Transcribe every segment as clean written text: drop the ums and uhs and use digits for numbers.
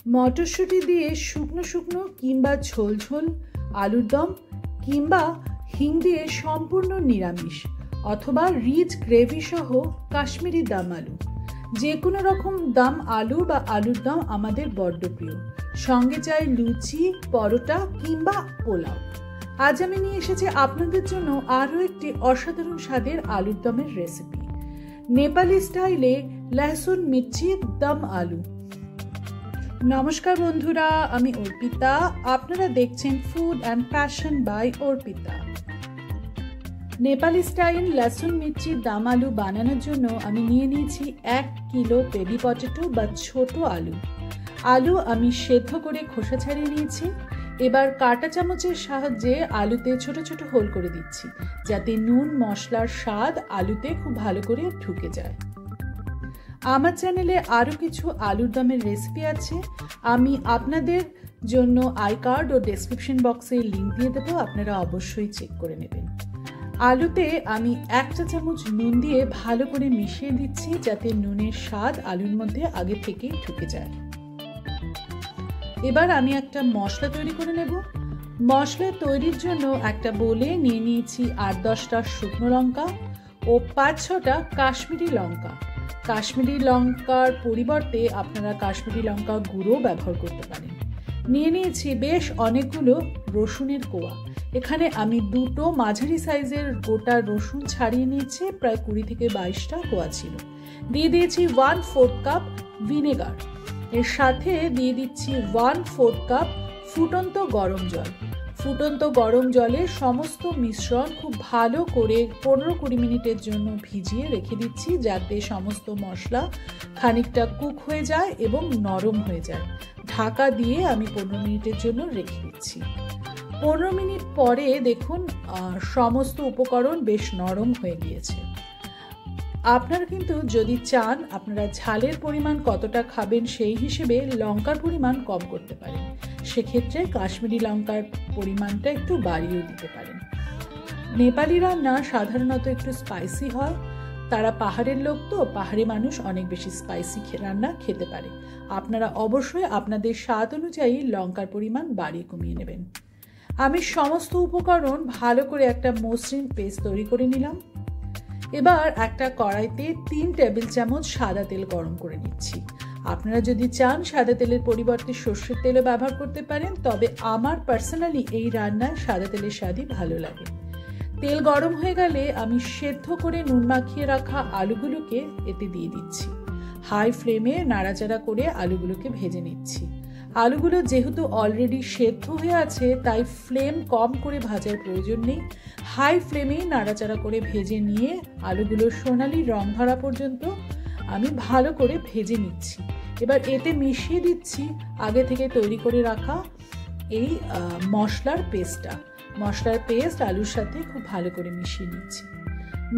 মটরশুঁটি দিয়ে শুকনো শুকনো কিংবা ঝোল ঝোল আলুর দম, কিংবা হিং দিয়ে সম্পূর্ণ নিরামিষ, অথবা রিচ গ্রেভি সহ কাশ্মীরি দম আলু। যে কোনো রকম দম আলু বা আলুর দম আমাদের বড্ড প্রিয়। সঙ্গে চাই লুচি, পরোটা কিংবা পোলাও। আজ আমি নিয়ে এসেছি আপনাদের জন্য আরও একটি অসাধারণ স্বাদের আলুর দমের রেসিপি, নেপালি স্টাইলে লহসুন মির্চি দম আলু। নমস্কার বন্ধুরা, আমি অর্পিতা। আপনারা দেখছেন food and passion by Arpita. Nepali style lahsun mirchi dum aloo বানানোর জন্য আমি নিয়ে নিয়েছি 1 কিলো বেবি পটেটো বা ছোট আলু। আলু আমি সেদ্ধ করে খোসা ছাড়িয়ে নিয়েছি। এবার কাঁটা চামচের সাহায্যে আলুতে ছোট ছোট হোল করে দিচ্ছি, যাতে নুন মশলার স্বাদ আলুতে খুব ভালো করে ঢুকে যায়। আমার চ্যানেলে আরও কিছু আলুর দমের রেসিপি আছে, আমি আপনাদের জন্য আই কার্ড ও ডেসক্রিপশন বক্সে লিঙ্ক দিয়ে দেবো, আপনারা অবশ্যই চেক করে নেবেন। আলুতে আমি 1 চা চামচ নুন দিয়ে ভালো করে মিশিয়ে দিচ্ছি, যাতে নুনের স্বাদ আলুর মধ্যে আগে থেকেই ঢুকে যায়। এবার আমি একটা মশলা তৈরি করে নেব। মশলা তৈরির জন্য একটা বোলে নিয়ে নিয়েছি 8-10টা শুকনো লঙ্কা ও 5-6টা কাশ্মীরি লঙ্কা। কাশ্মীরি লঙ্কার পরিবর্তে আপনারা কাশ্মীরি লঙ্কা গুঁড়ো ব্যবহার করতে পারেন। নিয়ে নিয়েছি বেশ অনেকগুলো রসুনের কোয়া। এখানে আমি 2টো মাঝারি সাইজের গোটা রসুন ছাড়িয়ে নিয়েছি, প্রায় 20 থেকে 22টা কোয়া ছিল। দিয়ে দিয়েছি 1/4 কাপ ভিনেগার। এর সাথে দিয়ে দিচ্ছি 1/4 কাপ ফুটন্ত গরম জল। ফুটন্ত গরম জলে সমস্ত মিশ্রণ খুব ভালো করে 15-20 মিনিটের জন্য ভিজিয়ে রেখে দিচ্ছি, যাতে সমস্ত মশলা খানিকটা কুক হয়ে যায় এবং নরম হয়ে যায়। ঢাকা দিয়ে আমি 15 মিনিটের জন্য রেখে দিচ্ছি। 15 মিনিট পরে দেখুন সমস্ত উপকরণ বেশ নরম হয়ে গিয়েছে। আপনারা কিন্তু যদি চান আপনারা ঝালের পরিমাণ কতটা খাবেন সেই হিসেবে লঙ্কার পরিমাণ কম করতে পারেন, সেক্ষেত্রে কাশ্মীরি লঙ্কার পরিমাণটা একটু বাড়িয়ে দিতে পারেন। নেপালি রান্না সাধারণত একটু স্পাইসি হয়, তারা পাহাড়ের লোক তো, পাহাড়ি মানুষ অনেক বেশি স্পাইসি রান্না খেতে পারে। আপনারা অবশ্যই আপনাদের স্বাদ অনুযায়ী লঙ্কার পরিমাণ বাড়িয়ে কমিয়ে নেবেন। আমি সমস্ত উপকরণ ভালো করে একটা মসৃণ পেস্ট তৈরি করে নিলাম। এবার একটা কড়াইতে 3 টেবিল চামচ সাদা তেল গরম করে নিচ্ছি। আপনারা যদি চান সাদা তেলের পরিবর্তে সর্ষের তেলও ব্যবহার করতে পারেন, তবে আমার পার্সোনালি এই রান্নায় সাদা তেলের স্বাদই ভালো লাগে। তেল গরম হয়ে গেলে আমি সেদ্ধ করে নুন মাখিয়ে রাখা আলুগুলোকে এতে দিয়ে দিচ্ছি। হাই ফ্লেমে নাড়াচাড়া করে আলুগুলোকে ভেজে নিচ্ছি। আলুগুলো যেহেতু অলরেডি সেদ্ধ হয়ে আছে, তাই ফ্লেম কম করে ভাজার প্রয়োজন নেই। হাই ফ্লেমেই নাড়াচাড়া করে ভেজে নিয়ে আলুগুলো সোনালি রং ধরা পর্যন্ত আমি ভালো করে ভেজে নিচ্ছি। এবার এতে মিশিয়ে দিচ্ছি আগে থেকে তৈরি করে রাখা এই মশলার পেস্টটা। মশলার পেস্ট আলুর সাথে খুব ভালো করে মিশিয়ে নিচ্ছি।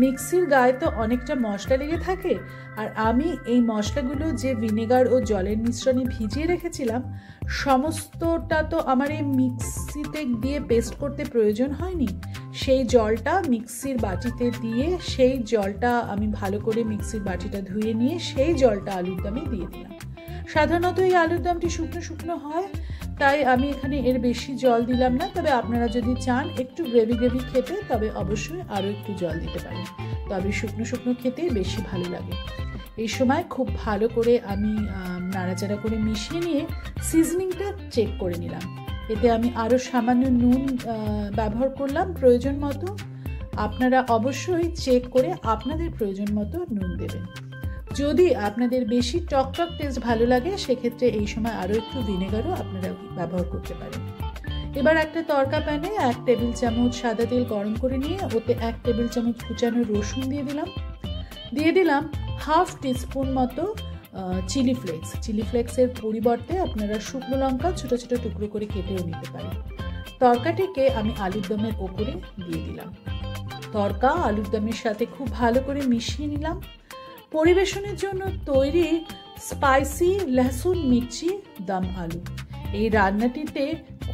মিক্সির গায়ে তো অনেকটা মশলা লেগে থাকে, আর আমি এই মশলাগুলো যে ভিনেগার ও জলের মিশ্রণে ভিজিয়ে রেখেছিলাম, সমস্তটা তো আমার এই মিক্সিতে দিয়ে পেস্ট করতে প্রয়োজন হয়নি। সেই জলটা মিক্সির বাটিতে দিয়ে, সেই জলটা আমি ভালো করে মিক্সির বাটিটা ধুয়ে নিয়ে সেই জলটা আলুর দমে দিয়ে দিলাম। সাধারণত এই আলুর দমটি শুকনো শুকনো হয়, তাই আমি এখানে এর বেশি জল দিলাম না। তবে আপনারা যদি চান একটু গ্রেভি গ্রেভি খেতে, তবে অবশ্যই আরও একটু জল দিতে পারেন, তবে শুকনো শুকনো খেতে বেশি ভালো লাগে। এই সময় খুব ভালো করে আমি নাড়াচাড়া করে মিশিয়ে নিয়ে সিজনিংটা চেক করে নিলাম। এতে আমি আরও সামান্য নুন ব্যবহার করলাম প্রয়োজন মতো। আপনারা অবশ্যই চেক করে আপনাদের প্রয়োজন মতো নুন দেবেন। যদি আপনাদের বেশি টক টক টেস্ট ভালো লাগে, সেক্ষেত্রে এই সময় আরও একটু ভিনেগারও আপনারা ব্যবহার করতে পারেন। এবার একটা তড়কা প্যানে 1 টেবিল চামচ সাদা তেল গরম করে নিয়ে ওতে 1 টেবিল চামচ কুচানো রসুন দিয়ে দিলাম 1/2 টিস্পুন মতো চিলি ফ্লেক্স। চিলি ফ্লেক্সের পরিবর্তে আপনারা শুকনো লঙ্কা ছোট ছোট টুকরো করে কেটেও নিতে পারেন। তরকাটিকে আমি আলুর দমের ওপরে দিয়ে দিলাম। তরকা আলুর দমের সাথে খুব ভালো করে মিশিয়ে নিলাম। পরিবেশনের জন্য তৈরি স্পাইসি লহসুন মির্চি দম আলু। এই রান্নাটিতে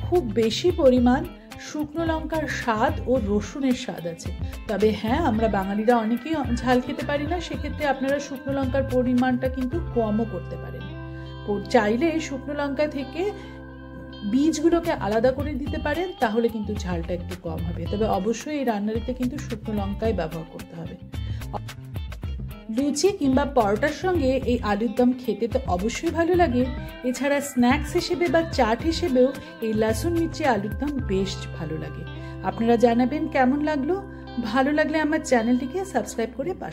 খুব বেশি পরিমাণ শুকনো লঙ্কার স্বাদ ও রসুনের স্বাদ আছে। তবে হ্যাঁ, আমরা বাঙালিরা অনেকেই ঝাল খেতে পারি না, সেক্ষেত্রে আপনারা শুকনো লঙ্কার পরিমাণটা কিন্তু কমও করতে পারেন। চাইলে শুকনো লঙ্কা থেকে বীজগুলোকে আলাদা করে দিতে পারেন, তাহলে কিন্তু ঝালটা একটু কম হবে। তবে অবশ্যই এই রান্নাটিতে কিন্তু শুকনো লঙ্কাই ব্যবহার করতে হবে। লুচি কিংবা পরোটার সঙ্গে এই আলুর দম খেতে তো অবশ্যই ভালো লাগে। এছাড়া স্ন্যাক্স হিসেবে বা চাট হিসেবেও এই লসুন মির্চি আলুর দম বেশ ভালো লাগে। আপনারা জানাবেন কেমন লাগলো। ভালো লাগলে আমার চ্যানেলটিকে সাবস্ক্রাইব করে পাশে